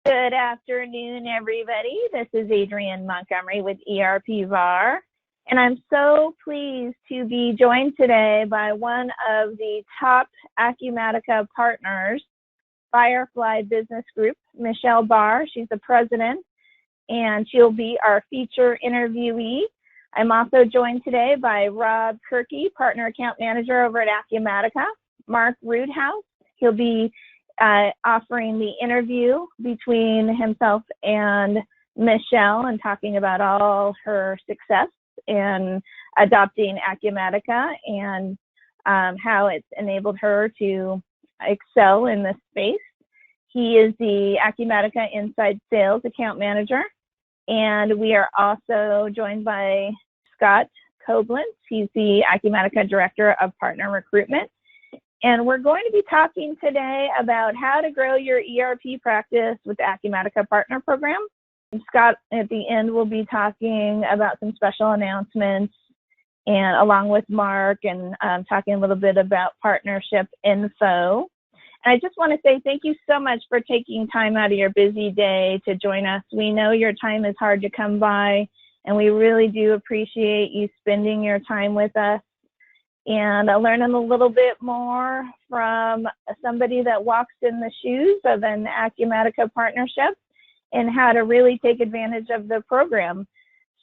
Good afternoon, everybody. This is Adrienne Montgomery with ERP VAR, and I'm so pleased to be joined today by one of the top Acumatica partners, Firefly Business Group, Michelle Barr. She's the president, and she'll be our feature interviewee. I'm also joined today by Rob Kirky, partner account manager over at Acumatica, Mark Roodhouse. He'll be offering the interview between himself and Michelle and talking about all her success in adopting Acumatica and how it's enabled her to excel in this space. He is the Acumatica Inside Sales Account Manager, and we are also joined by Scott Koblentz. He's the Acumatica Director of Partner Recruitment. And we're going to be talking today about how to grow your ERP practice with the Acumatica Partner Program. And Scott, at the end, will be talking about some special announcements, and along with Mark, and talking a little bit about partnership info. And I just want to say thank you so much for taking time out of your busy day to join us. We know your time is hard to come by, and we really do appreciate you spending your time with us and learning a little bit more from somebody that walks in the shoes of an Acumatica partnership and how to really take advantage of the program.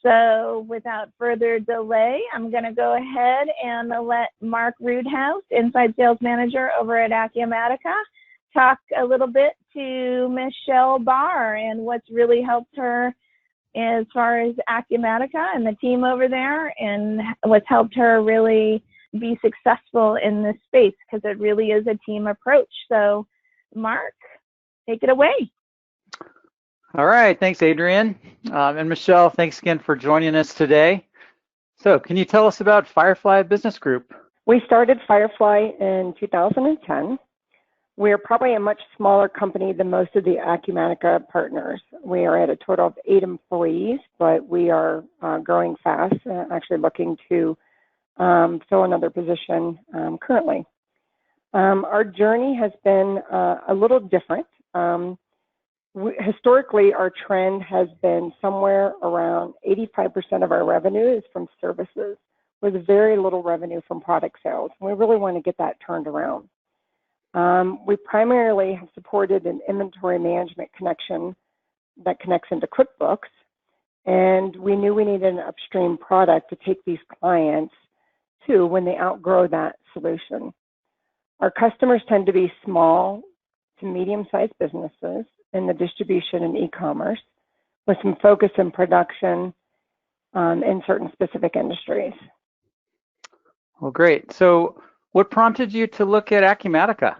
So without further delay, I'm going to go ahead and let Mark Roodhouse, Inside Sales Manager over at Acumatica, talk a little bit to Michelle Barr and what's really helped her as far as Acumatica and the team over there, and what's helped her really be successful in this space, because it really is a team approach. So Mark, take it away. All right, thanks, Adrienne. And Michelle, thanks again for joining us today. So can you tell us about Firefly Business Group? We started Firefly in 2010. We're probably a much smaller company than most of the Acumatica partners. We are at a total of 8 employees, but we are growing fast, actually looking to fill another position currently. Our journey has been a little different. Historically, our trend has been somewhere around 85% of our revenue is from services, with very little revenue from product sales. We really want to get that turned around. We primarily have supported an inventory management connection that connects into QuickBooks, and we knew we needed an upstream product to take these clients to when they outgrow that solution. Our customers tend to be small to medium-sized businesses in the distribution and e-commerce, with some focus in production in certain specific industries. Well, great. So what prompted you to look at Acumatica?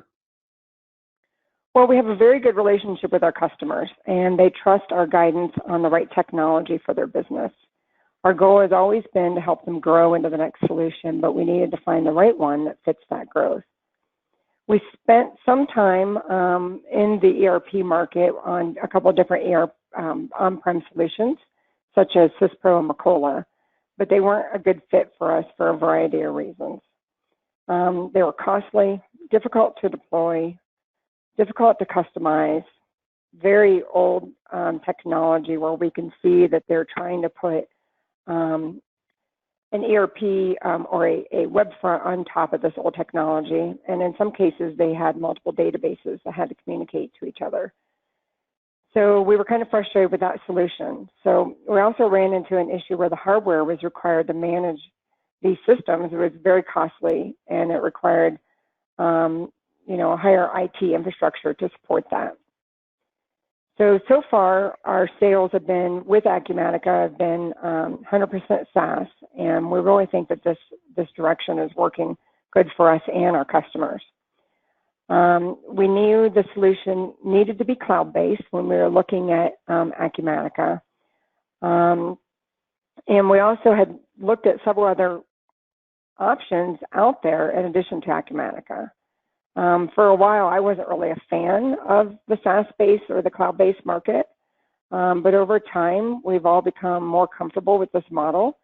Well, we have a very good relationship with our customers, and they trust our guidance on the right technology for their business. Our goal has always been to help them grow into the next solution, but we needed to find the right one that fits that growth. We spent some time in the ERP market on a couple of different on-prem solutions, such as Syspro and Macola, but they weren't a good fit for us for a variety of reasons. They were costly, difficult to deploy, difficult to customize, very old technology where we can see that they're trying to put an ERP or a web front on top of this old technology. And in some cases, they had multiple databases that had to communicate to each other. So we were kind of frustrated with that solution. So we also ran into an issue where the hardware was required to manage these systems. It was very costly, and it required a higher IT infrastructure to support that. So far, our sales have been, with Acumatica, have been 100% SaaS, and we really think that this direction is working good for us and our customers. We knew the solution needed to be cloud-based when we were looking at Acumatica. And we also had looked at several other options out there in addition to Acumatica. For a while, I wasn't really a fan of the SaaS-based or the cloud-based market, but over time, we've all become more comfortable with this model,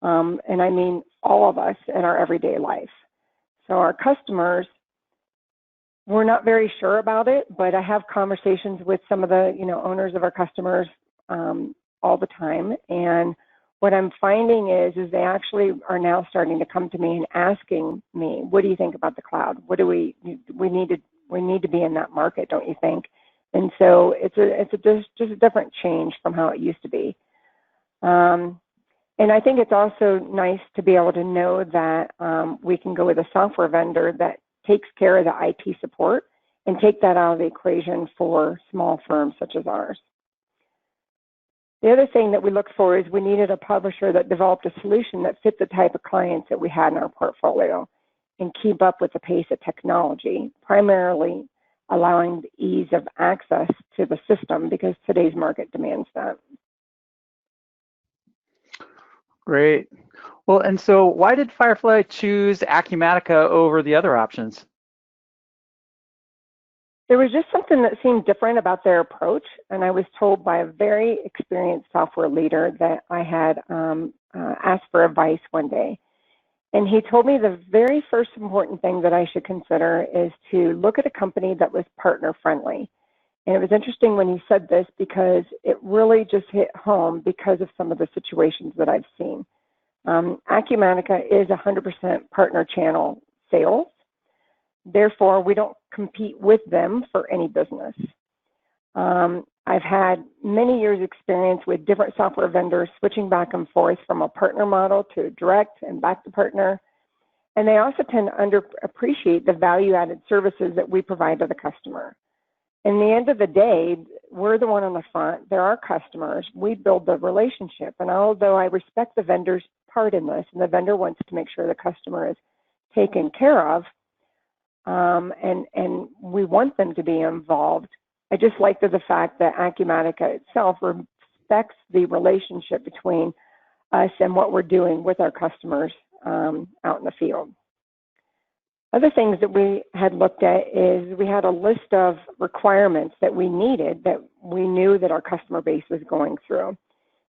and I mean all of us in our everyday life. So our customers we're not very sure about it, but I have conversations with some of the, owners of our customers all the time. And what I'm finding is they actually are now starting to come to me and asking me, what do you think about the cloud? What do we need to be in that market, don't you think? And so it's just a different change from how it used to be. And I think it's also nice to be able to know that we can go with a software vendor that takes care of the IT support and take that out of the equation for small firms such as ours. The other thing that we looked for is we needed a publisher that developed a solution that fit the type of clients that we had in our portfolio and keep up with the pace of technology, primarily allowing the ease of access to the system because today's market demands that. Great. Well, and so why did Firefly choose Acumatica over the other options? There was just something that seemed different about their approach, and I was told by a very experienced software leader that I had asked for advice one day. And he told me the very first important thing that I should consider is to look at a company that was partner friendly. And it was interesting when he said this because it really just hit home because of some of the situations that I've seen. Acumatica is 100% partner channel sales. Therefore, we don't compete with them for any business. I've had many years experience with different software vendors switching back and forth from a partner model to direct and back to partner. And they also tend to underappreciate the value-added services that we provide to the customer. In the end of the day, we're the one on the front. They're our customers. We build the relationship. And although I respect the vendor's part in this, and the vendor wants to make sure the customer is taken care of, and we want them to be involved, I just like the fact that Acumatica itself respects the relationship between us and what we're doing with our customers out in the field. Other things that we had looked at is we had a list of requirements that we needed that we knew that our customer base was going through.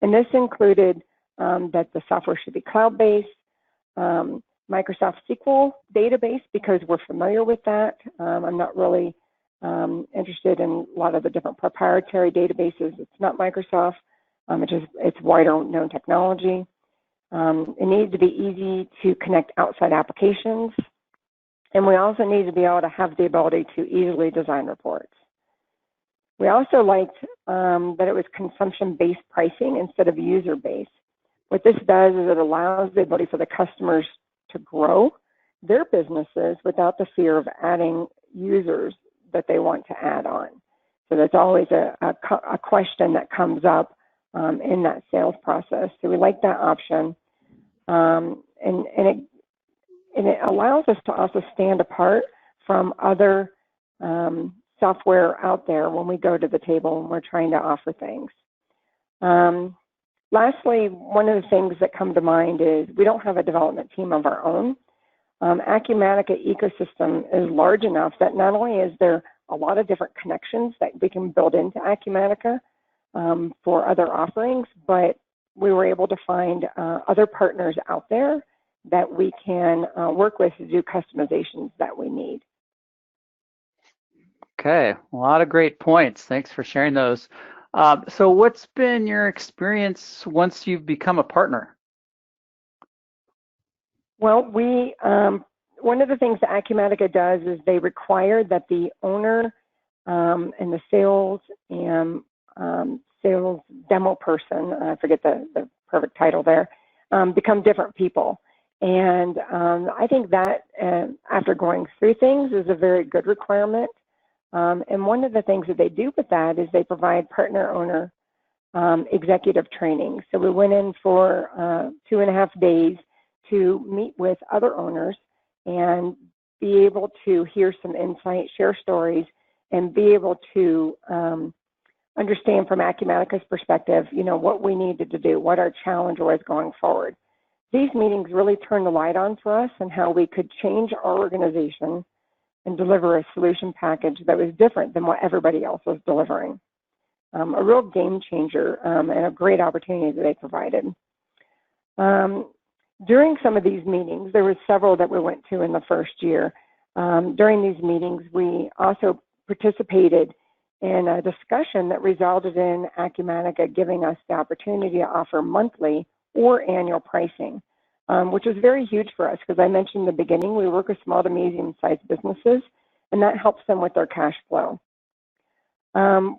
And this included that the software should be cloud-based, Microsoft SQL database, because we're familiar with that. I'm not really interested in a lot of the different proprietary databases. It's not Microsoft. It's wider known technology. It needs to be easy to connect outside applications. And we also need to be able to have the ability to easily design reports. We also liked that it was consumption-based pricing instead of user-based. What this does is it allows the ability for the customers to grow their businesses without the fear of adding users that they want to add on. So that's always a question that comes up in that sales process. So we like that option. And it allows us to also stand apart from other software out there when we go to the table and we're trying to offer things. Lastly, one of the things that come to mind is we don't have a development team of our own. Acumatica ecosystem is large enough that not only is there a lot of different connections that we can build into Acumatica for other offerings, but we were able to find other partners out there that we can work with to do customizations that we need. Okay, a lot of great points. Thanks for sharing those. So what's been your experience once you've become a partner? Well, one of the things that Acumatica does is they require that the owner and the sales and sales demo person, I forget the perfect title there, become different people. And I think that after going through things is a very good requirement. And one of the things that they do with that is they provide partner owner executive training. So we went in for 2.5 days to meet with other owners and be able to hear some insight, share stories, and be able to understand from Acumatica's perspective, what we needed to do, what our challenge was going forward. These meetings really turned the light on for us and how we could change our organization and deliver a solution package that was different than what everybody else was delivering. A real game changer and a great opportunity that they provided. During some of these meetings, there were several that we went to in the first year. During these meetings, we also participated in a discussion that resulted in Acumatica giving us the opportunity to offer monthly or annual pricing, which was very huge for us because I mentioned in the beginning, we work with small to medium-sized businesses, and that helps them with their cash flow.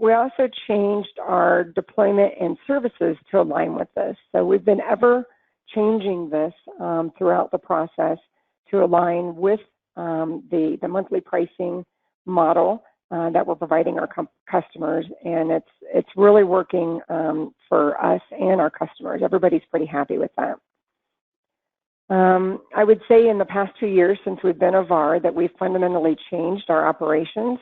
We also changed our deployment and services to align with this. So we've been ever changing this throughout the process to align with the monthly pricing model that we're providing our customers, and it's really working for us and our customers. Everybody's pretty happy with that. I would say in the past 2 years since we've been a VAR that we've fundamentally changed our operations,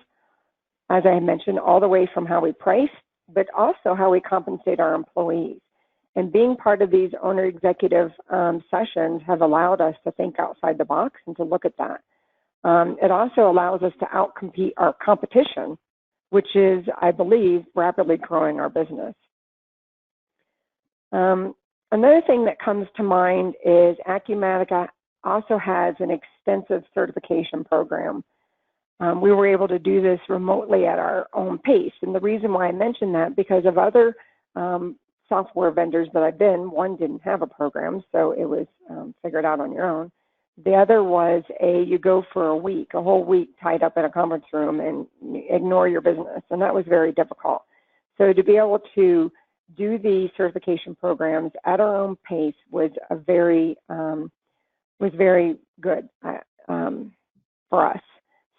as I mentioned, all the way from how we price, but also how we compensate our employees. And being part of these owner executive sessions have allowed us to think outside the box and to look at that. It also allows us to outcompete our competition, which is, I believe, rapidly growing our business. Another thing that comes to mind is Acumatica also has an extensive certification program. We were able to do this remotely at our own pace. And the reason why I mention that, because of other software vendors that I've been, one didn't have a program, so it was figured out on your own. The other was you go for a week, a whole week tied up in a conference room and ignore your business. And that was very difficult. So to be able to do the certification programs at our own pace was very good for us.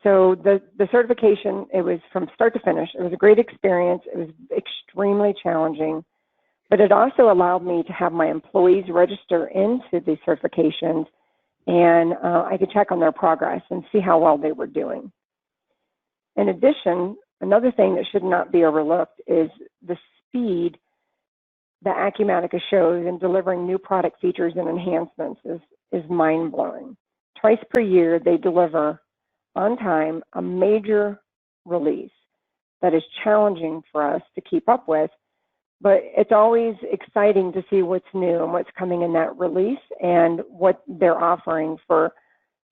So the certification, it was from start to finish. It was a great experience. It was extremely challenging, but it also allowed me to have my employees register into the certifications, and I could check on their progress and see how well they were doing. In addition, another thing that should not be overlooked is the speed that Acumatica shows in delivering new product features and enhancements is mind-blowing. Twice per year, they deliver on time a major release that is challenging for us to keep up with, but it's always exciting to see what's new and what's coming in that release and what they're offering for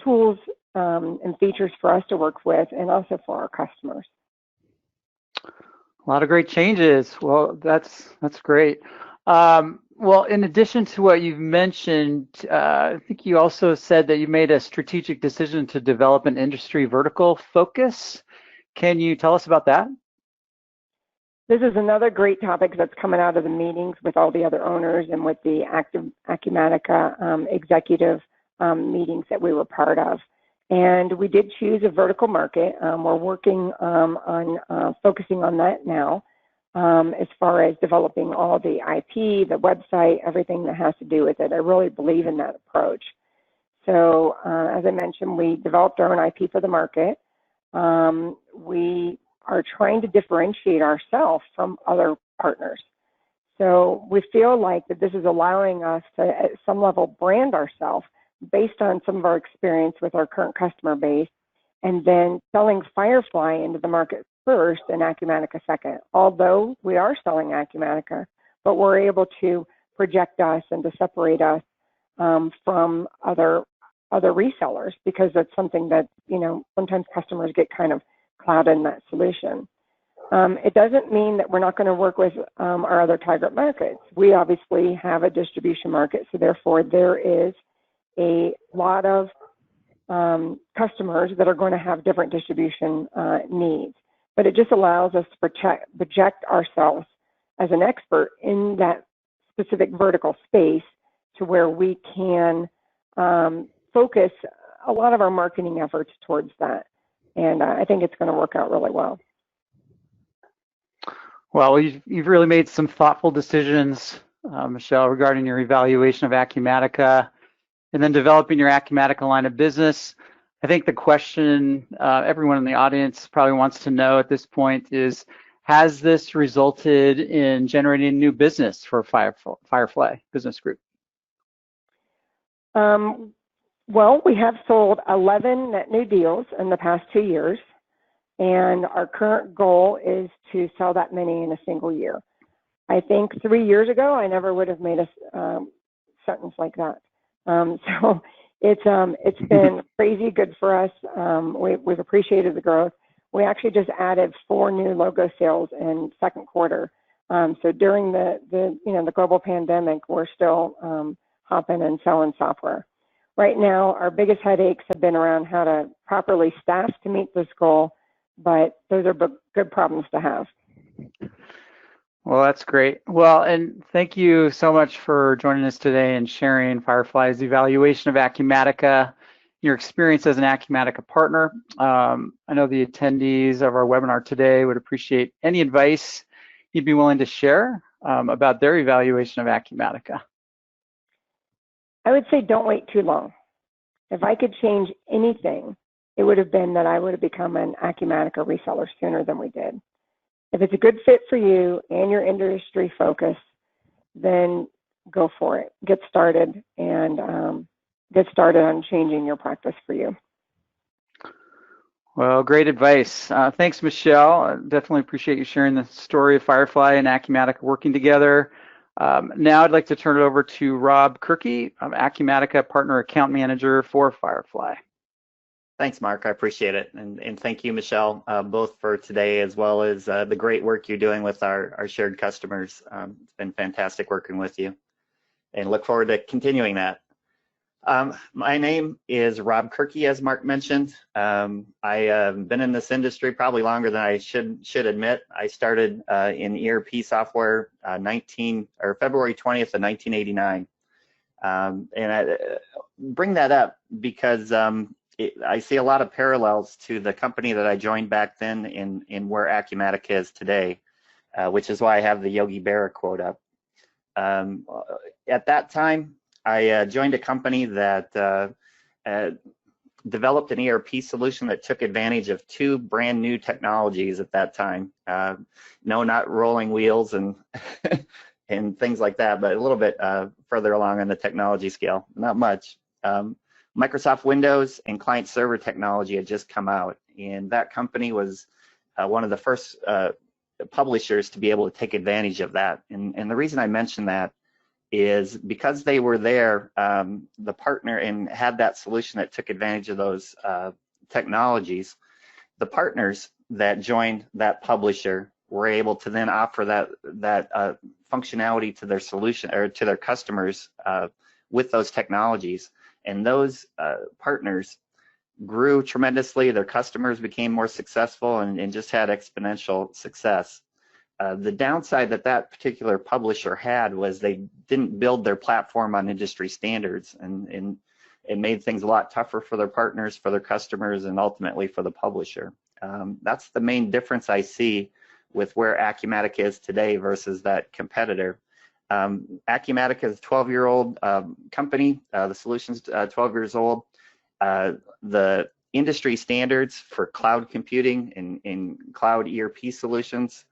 tools and features for us to work with and also for our customers. A lot of great changes. Well, that's great. Well, in addition to what you've mentioned, I think you also said that you made a strategic decision to develop an industry vertical focus. Can you tell us about that? This is another great topic that's coming out of the meetings with all the other owners and with the Acumatica executive meetings that we were part of. And we did choose a vertical market. We're working on focusing on that now. As far as developing all the IP, the website, everything that has to do with it. I really believe in that approach. So as I mentioned, we developed our own IP for the market. We are trying to differentiate ourselves from other partners. So we feel like that this is allowing us to, at some level, brand ourselves based on some of our experience with our current customer base, and then selling Firefly into the market first and Acumatica second. Although we are selling Acumatica, but we're able to project us and to separate us from other resellers, because that's something that, you know, sometimes customers get kind of clouded in that solution. It doesn't mean that we're not going to work with our other target markets. We obviously have a distribution market, so therefore there is a lot of customers that are going to have different distribution needs. But it just allows us to project ourselves as an expert in that specific vertical space to where we can focus a lot of our marketing efforts towards that. And I think it's going to work out really well. Well, you've really made some thoughtful decisions, Michelle, regarding your evaluation of Acumatica and then developing your Acumatica line of business. I think the question everyone in the audience probably wants to know at this point is, has this resulted in generating new business for Firefly Business Group? Well, we have sold 11 net new deals in the past 2 years, and our current goal is to sell that many in a single year. I think 3 years ago, I never would have made a sentence like that. So It's been crazy good for us. We've appreciated the growth. We actually just added 4 new logo sales in second quarter. So during the global pandemic, we're still hopping and selling software. Right now, our biggest headaches have been around how to properly staff to meet this goal, but those are good problems to have. Well, that's great. Well, and thank you so much for joining us today and sharing Firefly's evaluation of Acumatica, your experience as an Acumatica partner. I know the attendees of our webinar today would appreciate any advice you'd be willing to share about their evaluation of Acumatica. I would say don't wait too long. If I could change anything, it would have been that I would have become an Acumatica reseller sooner than we did. If it's a good fit for you and your industry focus, then go for it. Get started and get started on changing your practice for you. Well, great advice. Thanks, Michelle. I definitely appreciate you sharing the story of Firefly and Acumatica working together. Now I'd like to turn it over to Rob Kirky, Acumatica Partner Account Manager for Firefly. Thanks, Mark. I appreciate it. And thank you, Michelle, both for today as well as the great work you're doing with our shared customers. It's been fantastic working with you and look forward to continuing that. My name is Rob Kirky, as Mark mentioned. I have been in this industry probably longer than I should admit. I started in ERP software February 20th of 1989. And I bring that up because I see a lot of parallels to the company that I joined back then in where Acumatica is today, which is why I have the Yogi Berra quote up. At that time, I joined a company that developed an ERP solution that took advantage of 2 brand new technologies at that time. No, not rolling wheels and and things like that, but a little bit further along on the technology scale, not much. Microsoft Windows and client server technology had just come out, and that company was one of the first publishers to be able to take advantage of that. And the reason I mention that is because they were there, the partner, and had that solution that took advantage of those technologies. The partners that joined that publisher were able to then offer that functionality to their solution or to their customers with those technologies. And those partners grew tremendously. Their customers became more successful and just had exponential success. The downside that particular publisher had was they didn't build their platform on industry standards, and it made things a lot tougher for their partners, for their customers, and ultimately for the publisher. That's the main difference I see with where Acumatica is today versus that competitor. Acumatica is a 12-year-old company. The solution's 12 years old. The industry standards for cloud computing and cloud ERP solutions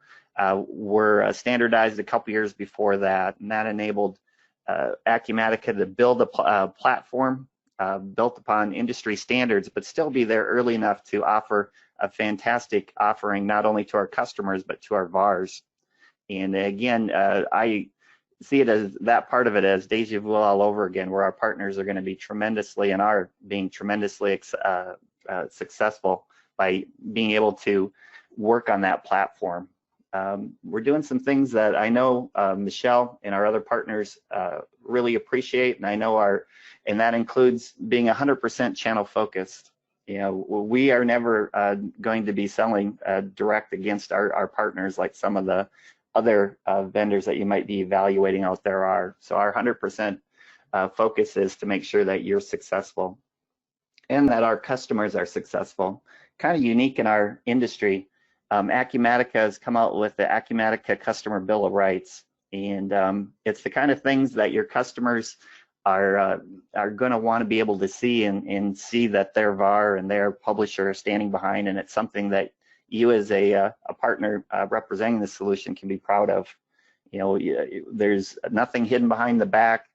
were standardized a couple years before that, and that enabled Acumatica to build a platform built upon industry standards, but still be there early enough to offer a fantastic offering not only to our customers but to our VARs. And again, I see it as that part of it as deja vu all over again, where our partners are going to be tremendously and are being tremendously successful by being able to work on that platform. We're doing some things that I know Michelle and our other partners really appreciate, and I know and that includes being 100% channel focused. You know, we are never going to be selling direct against our partners like some of the other vendors that you might be evaluating out there are. So our 100% focus is to make sure that you're successful and that our customers are successful. Kind of unique in our industry, Acumatica has come out with the Acumatica Customer Bill of Rights, and it's the kind of things that your customers are going to want to be able to see and see that their VAR and their publisher are standing behind, and it's something that you as a partner representing the solution can be proud of. You know, there's nothing hidden behind the back.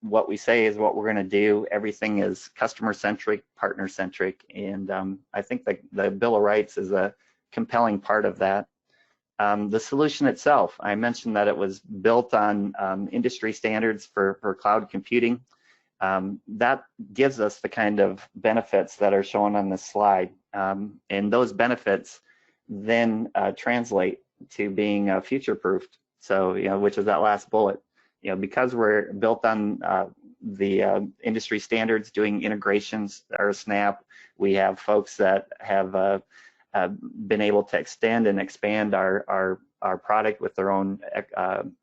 What we say is what we're going to do. Everything is customer-centric, partner-centric, and I think the Bill of Rights is a compelling part of that. The solution itself, I mentioned that it was built on industry standards for cloud computing. that gives us the kind of benefits that are shown on this slide. And those benefits then translate to being future-proofed. So, which is that last bullet. Because we're built on the industry standards, doing integrations, our Snap, we have folks that have been able to extend and expand our product with their own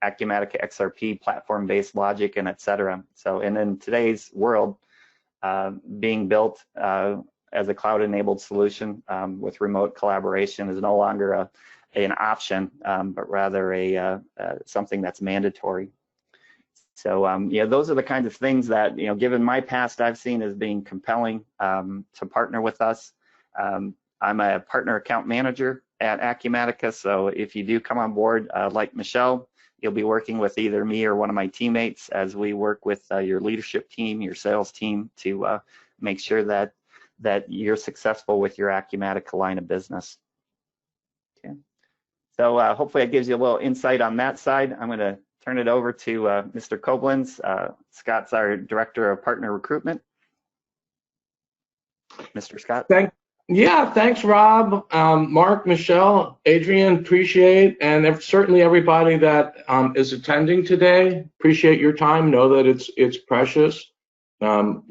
Acumatica XRP platform-based logic and et cetera. So, and in today's world, being built as a cloud-enabled solution with remote collaboration is no longer an option, but rather something that's mandatory. So, those are the kinds of things that, given my past, I've seen as being compelling to partner with us. I'm a partner account manager at Acumatica, so if you do come on board, like Michelle, you'll be working with either me or one of my teammates as we work with your leadership team, your sales team, to make sure that you're successful with your Acumatica line of business. Okay. So hopefully it gives you a little insight on that side. I'm going to turn it over to Mr. Koblenz. Scott's our Director of Partner Recruitment. Mr. Scott. Thanks, Rob, Mark, Michelle, Adrian, appreciate, and certainly everybody that is attending today. Appreciate your time. Know that it's precious. To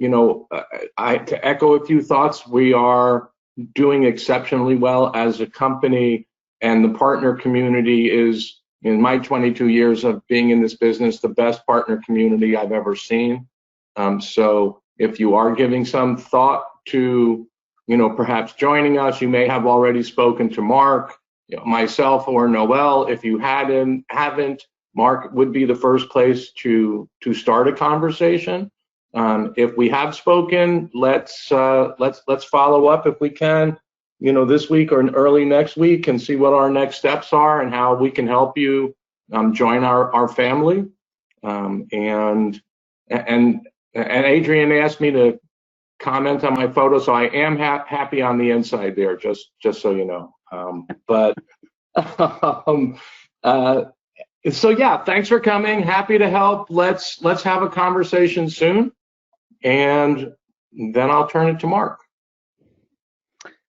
echo a few thoughts, we are doing exceptionally well as a company, and the partner community is, in my 22 years of being in this business, the best partner community I've ever seen. So if you are giving some thought to perhaps joining us, you may have already spoken to Mark, myself, or Noel. If you haven't, Mark would be the first place to start a conversation. If we have spoken, let's follow up if we can, this week or early next week, and see what our next steps are and how we can help you join our family. And Adrian asked me to comment on my photo, so I am happy on the inside there, just so you know. So yeah, thanks for coming. Happy to help. Let's have a conversation soon, and then I'll turn it to Mark.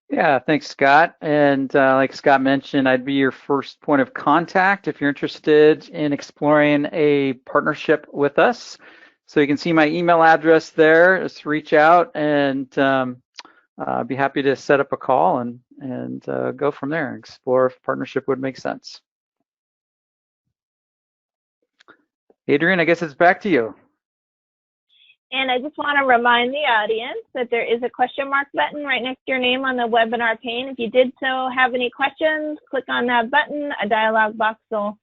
Yeah, thanks, Scott. And like Scott mentioned, I'd be your first point of contact if you're interested in exploring a partnership with us. So you can see my email address there. Just reach out, and I'd be happy to set up a call and go from there and explore if partnership would make sense. Adrian, I guess it's back to you. And I just want to remind the audience that there is a question mark button right next to your name on the webinar pane. If you did so have any questions, click on that button. A dialog box will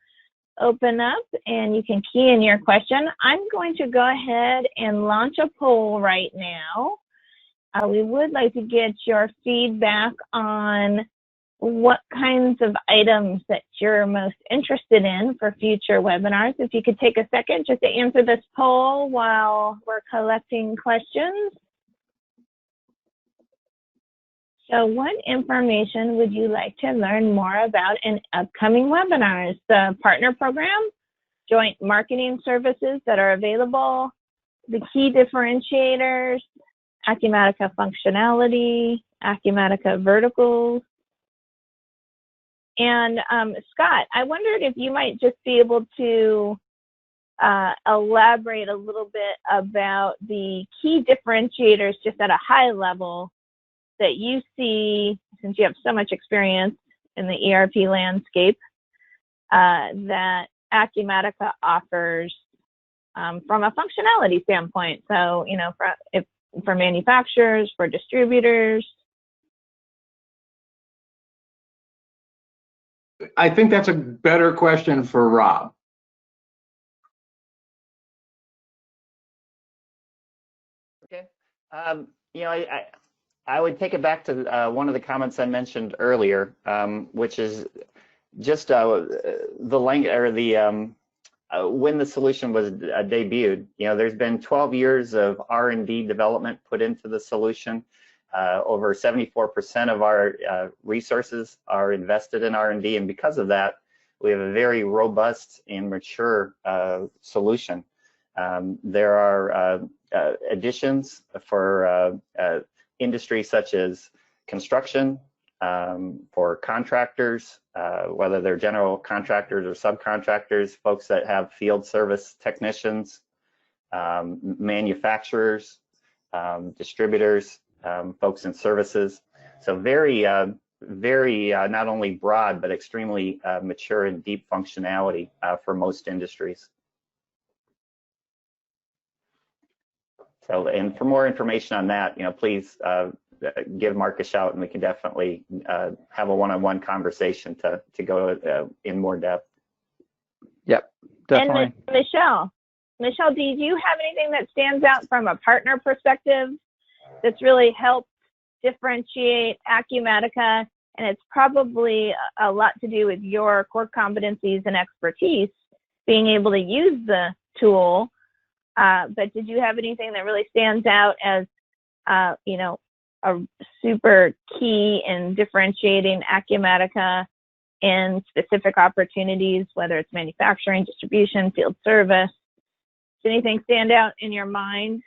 open up and you can key in your question. I'm going to go ahead and launch a poll right now. We would like to get your feedback on what kinds of items that you're most interested in for future webinars. If you could take a second just to answer this poll while we're collecting questions. So what information would you like to learn more about in upcoming webinars? The partner program, joint marketing services that are available, the key differentiators, Acumatica functionality, Acumatica verticals. And Scott, I wondered if you might just be able to elaborate a little bit about the key differentiators just at a high level that you see, since you have so much experience in the ERP landscape, that Acumatica offers from a functionality standpoint. So, for manufacturers, for distributors. I think that's a better question for Rob. Okay. I would take it back to one of the comments I mentioned earlier, which is just the language or the when the solution was debuted. There's been 12 years of R&D development put into the solution. Over 74% of our resources are invested in R&D, and because of that, we have a very robust and mature solution. There are additions for industries such as construction, for contractors, whether they're general contractors or subcontractors, folks that have field service technicians, manufacturers, distributors, folks in services. So very not only broad, but extremely mature and deep functionality for most industries. So, and for more information on that, please give Mark a shout, and we can definitely have a one-on-one conversation to go in more depth. Yep, definitely. And Michelle, do you have anything that stands out from a partner perspective that's really helped differentiate Acumatica? And it's probably a lot to do with your core competencies and expertise, being able to use the tool. But did you have anything that really stands out as, a super key in differentiating Acumatica in specific opportunities, whether it's manufacturing, distribution, field service? Does anything stand out in your mind?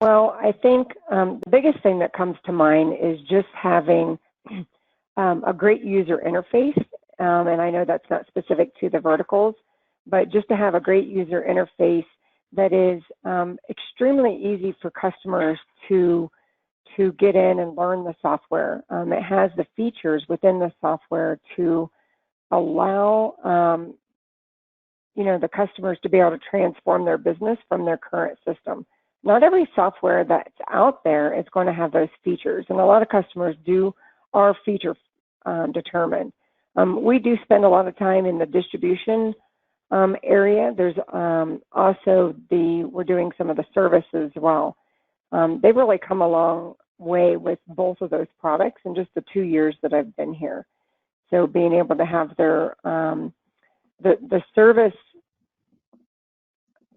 Well, I think the biggest thing that comes to mind is just having a great user interface. And I know that's not specific to the verticals, but just to have a great user interface that is extremely easy for customers to get in and learn the software. It has the features within the software to allow the customers to be able to transform their business from their current system. Not every software that's out there is going to have those features, and a lot of customers are feature determined. We do spend a lot of time in the distribution area. There's also we're doing some of the services as well. They've really come a long way with both of those products in just the 2 years that I've been here. So being able to have their the service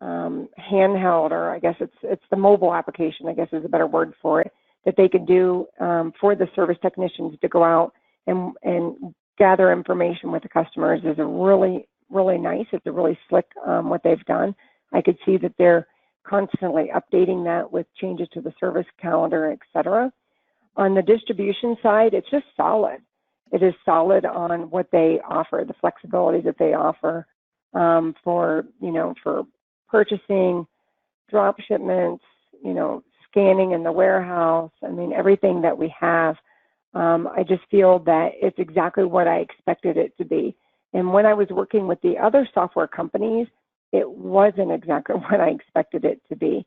handheld, or I guess it's the mobile application, I guess is a better word for it, that they could do for the service technicians to go out and gather information with the customers is a really, really nice. It's a really slick what they've done. I could see that they're constantly updating that with changes to the service calendar, et cetera. On the distribution side, it's just solid. It is solid on what they offer, the flexibility that they offer for purchasing, drop shipments, scanning in the warehouse. I mean, everything that we have, I just feel that it's exactly what I expected it to be. And when I was working with the other software companies, it wasn't exactly what I expected it to be.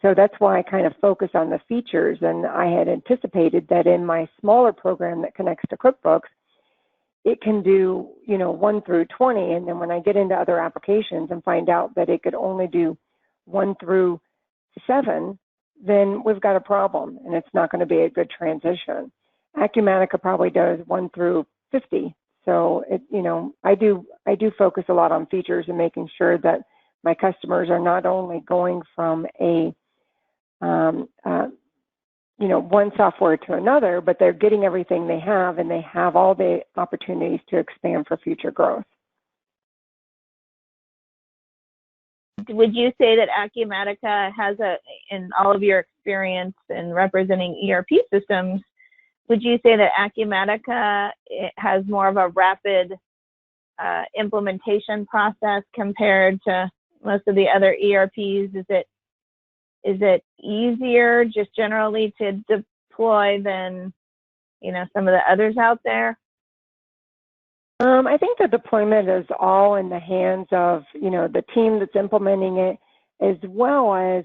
So that's why I kind of focus on the features. And I had anticipated that in my smaller program that connects to QuickBooks, it can do, 1 through 20. And then when I get into other applications and find out that it could only do 1 through 7, then we've got a problem, and it's not going to be a good transition. Acumatica probably does 1 through 50. So I do focus a lot on features and making sure that my customers are not only going from one software to another, but they're getting everything they have, and they have all the opportunities to expand for future growth. Would you say that Acumatica has in all of your experience in representing ERP systems, would you say that Acumatica has more of a rapid implementation process compared to most of the other ERPs? Is it easier just generally to deploy than some of the others out there? I think the deployment is all in the hands of the team that's implementing it, as well as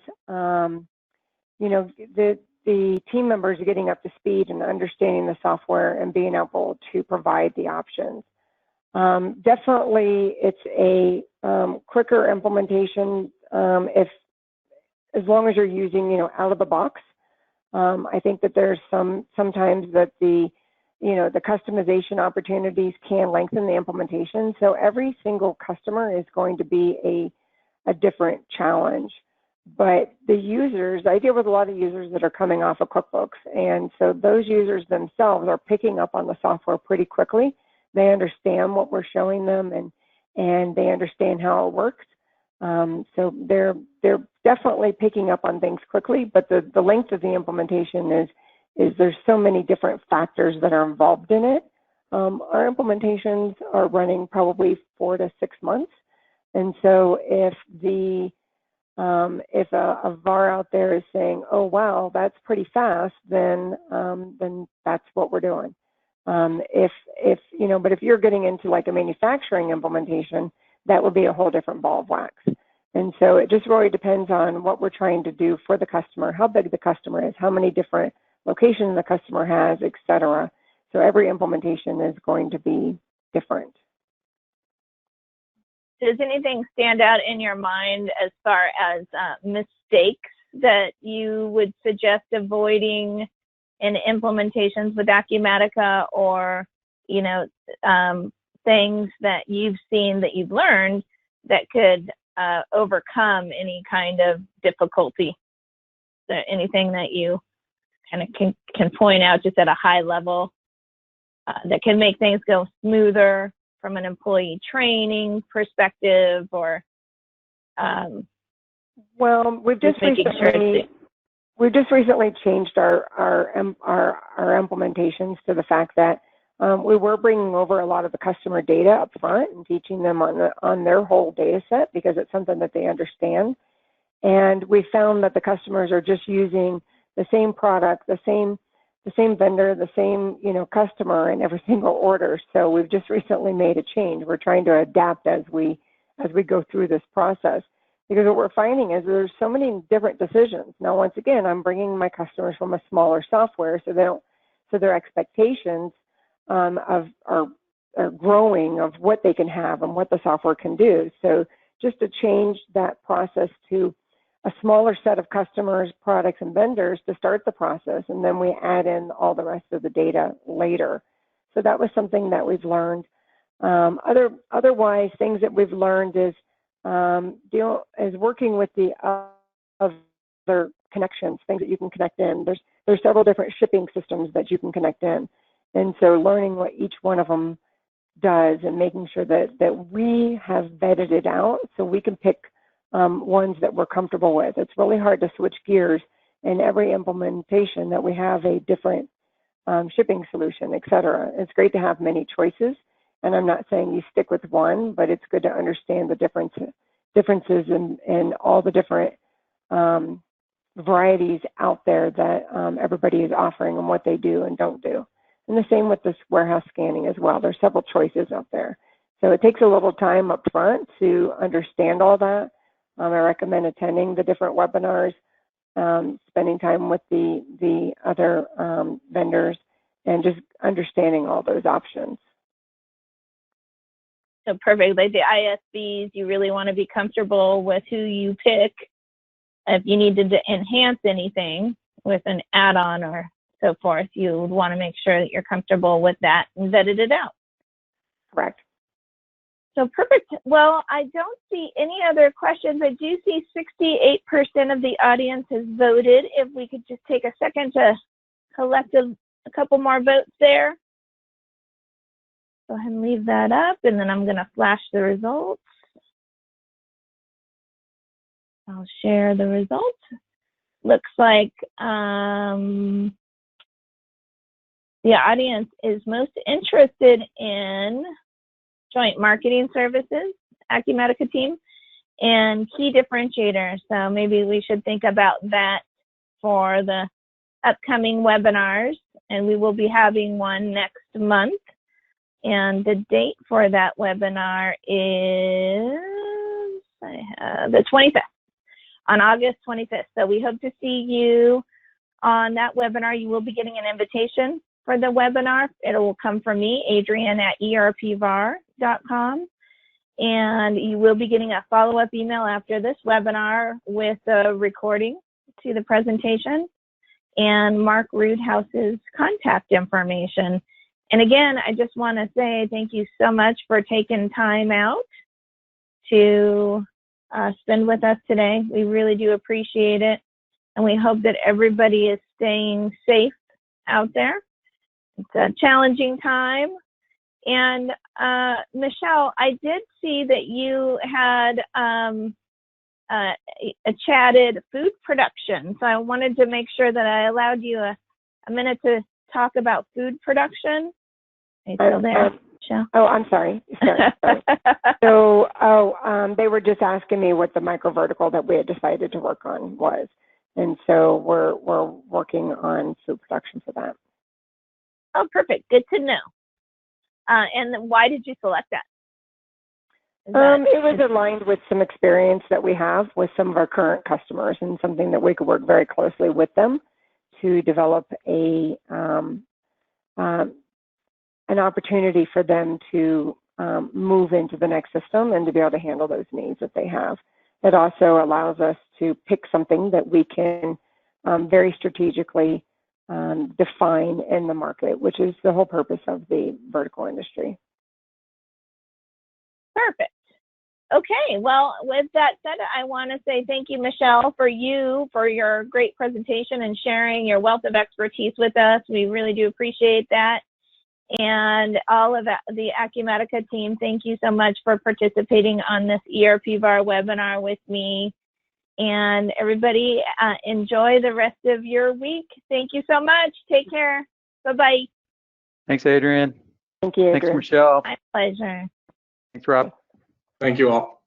the team members are getting up to speed and understanding the software and being able to provide the options. Definitely, it's a quicker implementation as long as you're using out of the box. I think that there's sometimes that the customization opportunities can lengthen the implementation. So every single customer is going to be a different challenge. But the users, I deal with a lot of users that are coming off of QuickBooks. And so those users themselves are picking up on the software pretty quickly. They understand what we're showing them, and they understand how it works. So they're definitely picking up on things quickly, but the length of the implementation is there's so many different factors that are involved in it. Our implementations are running probably 4 to 6 months. And so if a VAR out there is saying, oh, wow, that's pretty fast, then that's what we're doing. But if you're getting into like a manufacturing implementation, that would be a whole different ball of wax. And so it just really depends on what we're trying to do for the customer, how big the customer is, how many different locations the customer has, et cetera. So every implementation is going to be different. Does anything stand out in your mind as far as mistakes that you would suggest avoiding in implementations with Acumatica, or things that you've seen that you've learned that could overcome any kind of difficulty? So anything that you kind of can point out just at a high level that can make things go smoother from an employee training perspective, or well, we've just recently changed our implementations to the fact that we were bringing over a lot of the customer data up front and teaching them on their whole data set, because it's something that they understand. And we found that the customers are just using the same product, the same vendor, the same customer in every single order. So we've just recently made a change. We're trying to adapt as we go through this process, because what we're finding is there's so many different decisions. Now, once again, I'm bringing my customers from a smaller software, so their expectations are growing of what they can have and what the software can do. So just to change that process to a smaller set of customers, products, and vendors to start the process, and then we add in all the rest of the data later. So that was something that we've learned. Otherwise, things that we've learned is working with the other connections, things that you can connect in. There's several different shipping systems that you can connect in, and so learning what each one of them does and making sure that we have vetted it out so we can pick ones that we're comfortable with. It's really hard to switch gears in every implementation that we have a different shipping solution, et cetera. It's great to have many choices, and I'm not saying you stick with one, but it's good to understand the differences in all the different varieties out there that everybody is offering and what they do and don't do. And the same with this warehouse scanning as well. There's several choices out there. So it takes a little time up front to understand all that. I recommend attending the different webinars, spending time with the other vendors, and just understanding all those options. So perfect. Like the ISVs, you really want to be comfortable with who you pick. If you needed to enhance anything with an add-on or so forth, you would want to make sure that you're comfortable with that and vetted it out. Correct. So perfect. Well, I don't see any other questions. I do see 68% of the audience has voted. If we could just take a second to collect a couple more votes there. Go ahead and leave that up, and then I'm going to flash the results. I'll share the results. Looks like the audience is most interested in joint marketing services, Acumatica team, and key differentiators. So maybe we should think about that for the upcoming webinars, and we will be having one next month. And the date for that webinar is the 25th, on August 25th. So we hope to see you on that webinar. You will be getting an invitation for the webinar. It will come from me, Adrienne at ERPVAR.com. And you will be getting a follow-up email after this webinar with a recording to the presentation and Mark Roodhouse's contact information. And again, I just want to say thank you so much for taking time out to spend with us today. We really do appreciate it. And we hope that everybody is staying safe out there. It's a challenging time. And Michelle, I did see that you had chatted food production. So I wanted to make sure that I allowed you a minute to talk about food production. Are you still there, Michelle? Oh, I'm sorry. Sorry. So, they were just asking me what the micro vertical that we had decided to work on was. And so we're working on food production for that. Oh, perfect. Good to know. And why did you select that? It was aligned with some experience that we have with some of our current customers and something that we could work very closely with them to develop an opportunity for them to move into the next system and to be able to handle those needs that they have. It also allows us to pick something that we can very strategically define in the market, which is the whole purpose of the vertical industry. Perfect. Okay, well, with that said, I want to say thank you, Michelle, for your great presentation and sharing your wealth of expertise with us. We really do appreciate that. And all of the Acumatica team, thank you so much for participating on this ERP VAR webinar with me. And everybody, enjoy the rest of your week. Thank you so much. Take care. Bye-bye. Thanks, Adrian. Thank you, Adrian. Thanks, Michelle. My pleasure. Thanks, Rob. Thank you all.